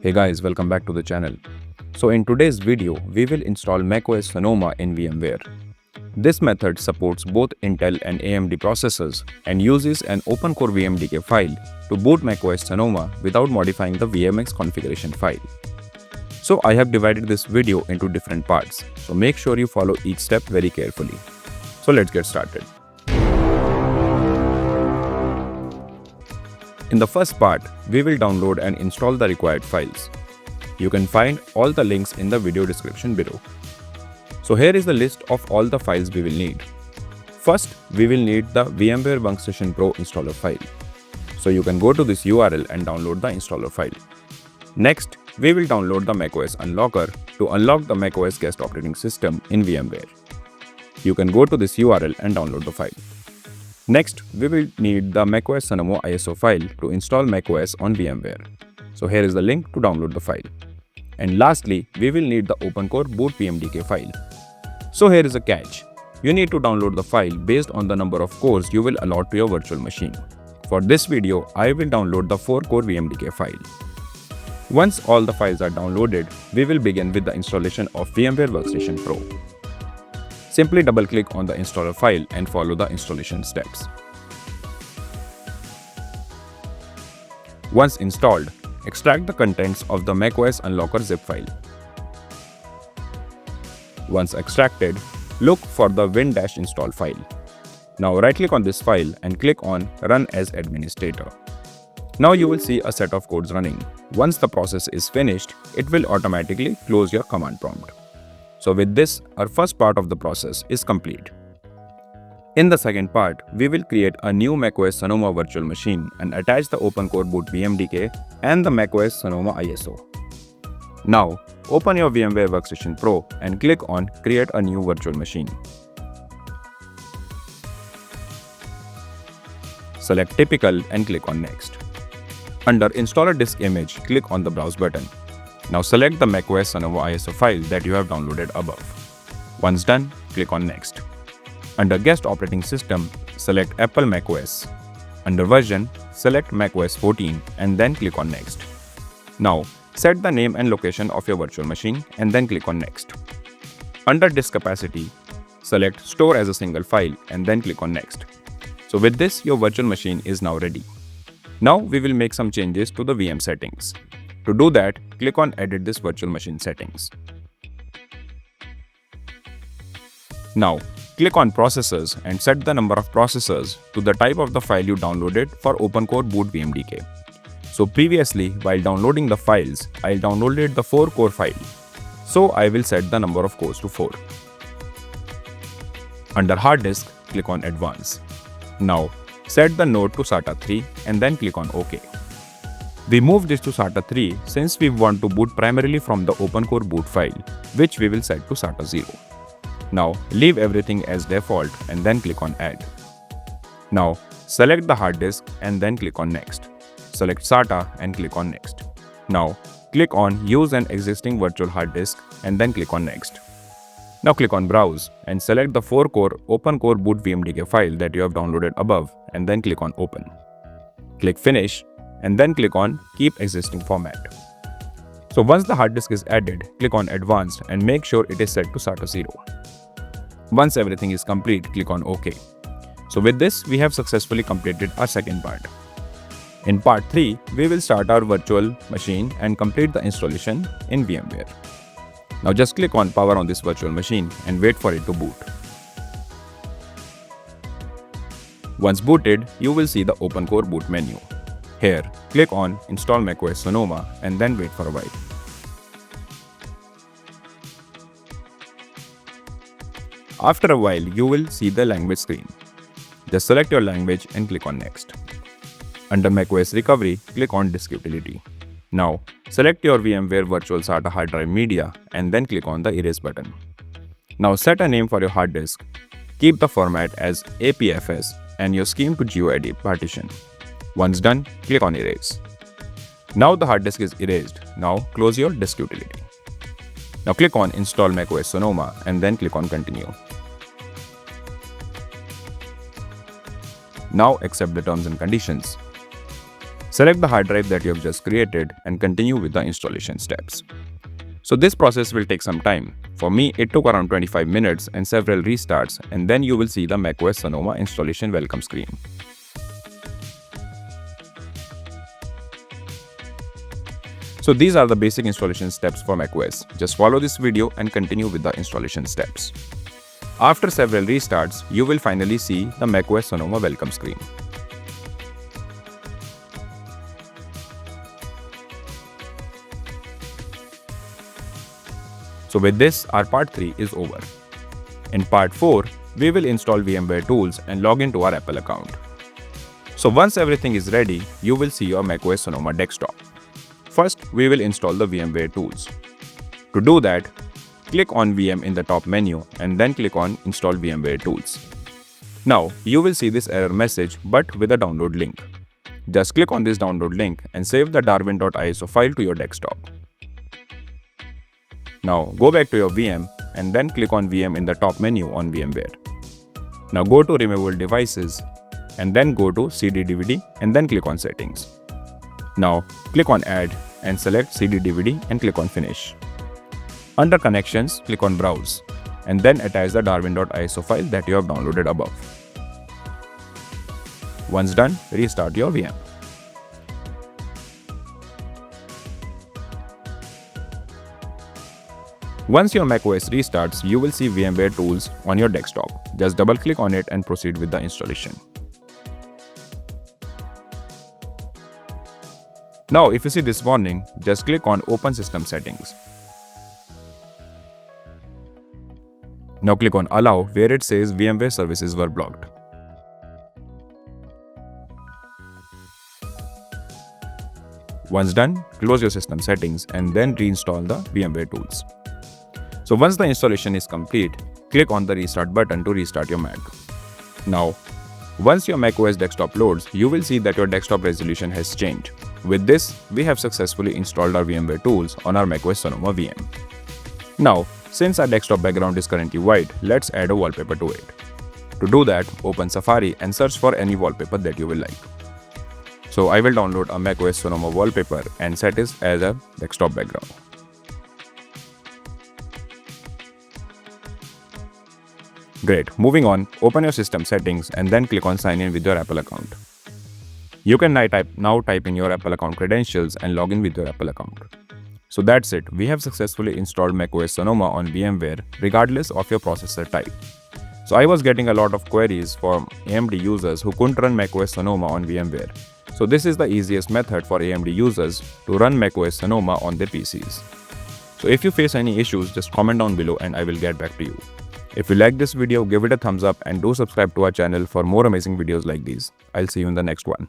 Hey guys, welcome back to the channel. So in today's video, we will install macOS Sonoma in VMware. This method supports both Intel and AMD processors and uses an OpenCore VMDK file to boot macOS Sonoma without modifying the VMX configuration file. So I have divided this video into different parts, so make sure you follow each step very carefully. So let's get started. In the first part, we will download and install the required files. You can find all the links in the video description below. So here is the list of all the files we will need. First, we will need the VMware Workstation Pro installer file. So you can go to this URL and download the installer file. Next, we will download the macOS Unlocker to unlock the macOS guest operating system in VMware. You can go to this URL and download the file. Next, we will need the macOS Sonoma ISO file to install macOS on VMware. So here is the link to download the file. And lastly, we will need the OpenCore Boot VMDK file. So here is a catch. You need to download the file based on the number of cores you will allot to your virtual machine. For this video, I will download the 4-core VMDK file. Once all the files are downloaded, we will begin with the installation of VMware Workstation Pro. Simply double-click on the installer file and follow the installation steps. Once installed, extract the contents of the macOS Unlocker zip file. Once extracted, look for the win-install file. Now right-click on this file and click on Run as Administrator. Now you will see a set of codes running. Once the process is finished, it will automatically close your command prompt. So with this, our first part of the process is complete. In the second part, we will create a new macOS Sonoma virtual machine and attach the OpenCore Boot VMDK and the macOS Sonoma ISO. Now, open your VMware Workstation Pro and click on Create a new virtual machine. Select Typical and click on Next. Under Installer Disk Image, click on the Browse button. Now select the macOS Sonoma ISO file that you have downloaded above. Once done, click on Next. Under Guest Operating System, select Apple macOS. Under Version, select macOS 14 and then click on Next. Now, set the name and location of your virtual machine and then click on Next. Under Disk Capacity, select Store as a single file and then click on Next. So with this, your virtual machine is now ready. Now we will make some changes to the VM settings. To do that, click on Edit this virtual machine settings. Now, click on Processors and set the number of processors to the type of the file you downloaded for OpenCore Boot VMDK. So previously, while downloading the files, I downloaded the 4-core file. So I will set the number of cores to 4. Under Hard Disk, click on Advanced. Now, set the node to SATA 3 and then click on OK. We moved this to SATA 3 since we want to boot primarily from the OpenCore boot file, which we will set to SATA 0. Now, leave everything as default and then click on Add. Now, select the hard disk and then click on Next. Select SATA and click on Next. Now, click on Use an existing virtual hard disk and then click on Next. Now click on Browse and select the 4-core OpenCore Boot VMDK file that you have downloaded above and then click on Open. Click Finish and then click on Keep Existing Format. So once the hard disk is added, click on Advanced and make sure it is set to SATA 0. Once everything is complete, click on OK. So with this, we have successfully completed our second part. In part 3, we will start our virtual machine and complete the installation in VMware. Now just click on Power on this virtual machine and wait for it to boot. Once booted, you will see the OpenCore Boot menu. Here, click on Install macOS Sonoma and then wait for a while. After a while, you will see the language screen. Just select your language and click on Next. Under macOS Recovery, click on Disk Utility. Now, select your VMware Virtual SATA hard drive media and then click on the Erase button. Now set a name for your hard disk. Keep the format as APFS and your scheme to GUID partition. Once done, click on Erase. Now the hard disk is erased. Now close your Disk Utility. Now click on Install macOS Sonoma and then click on Continue. Now accept the terms and conditions. Select the hard drive that you have just created and continue with the installation steps. So this process will take some time. For me, it took around 25 minutes and several restarts, and then you will see the macOS Sonoma installation welcome screen. So these are the basic installation steps for macOS. Just follow this video and continue with the installation steps. After several restarts, you will finally see the macOS Sonoma welcome screen. So with this, our part 3 is over. In part 4, we will install VMware tools and log into our Apple account. So once everything is ready, you will see your macOS Sonoma desktop. First, we will install the VMware tools. To do that, click on VM in the top menu and then click on Install VMware Tools. Now, you will see this error message but with a download link. Just click on this download link and save the darwin.iso file to your desktop. Now, go back to your VM and then click on VM in the top menu on VMware. Now go to Removable Devices and then go to CD/DVD and then click on Settings. Now, click on Add and select CD/DVD and click on Finish. Under Connections, click on Browse and then attach the darwin.iso file that you have downloaded above. Once done, restart your VM. Once your macOS restarts, you will see VMware Tools on your desktop. Just double-click on it and proceed with the installation. Now, if you see this warning, just click on Open System Settings. Now click on Allow where it says VMware services were blocked. Once done, close your system settings and then reinstall the VMware tools. So once the installation is complete, click on the Restart button to restart your Mac. Now, once your macOS desktop loads, you will see that your desktop resolution has changed. With this, we have successfully installed our VMware tools on our macOS Sonoma VM. Now, since our desktop background is currently white, let's add a wallpaper to it. To do that, open Safari and search for any wallpaper that you will like. So I will download a macOS Sonoma wallpaper and set it as a desktop background. Great. Moving on, open your system settings and then click on Sign in with your Apple account. You can now type in your Apple account credentials and log in with your Apple account. So that's it. We have successfully installed macOS Sonoma on VMware regardless of your processor type. So I was getting a lot of queries from AMD users who couldn't run macOS Sonoma on VMware. So this is the easiest method for AMD users to run macOS Sonoma on their PCs. So if you face any issues, just comment down below and I will get back to you. If you like this video, give it a thumbs up and do subscribe to our channel for more amazing videos like these. I'll see you in the next one.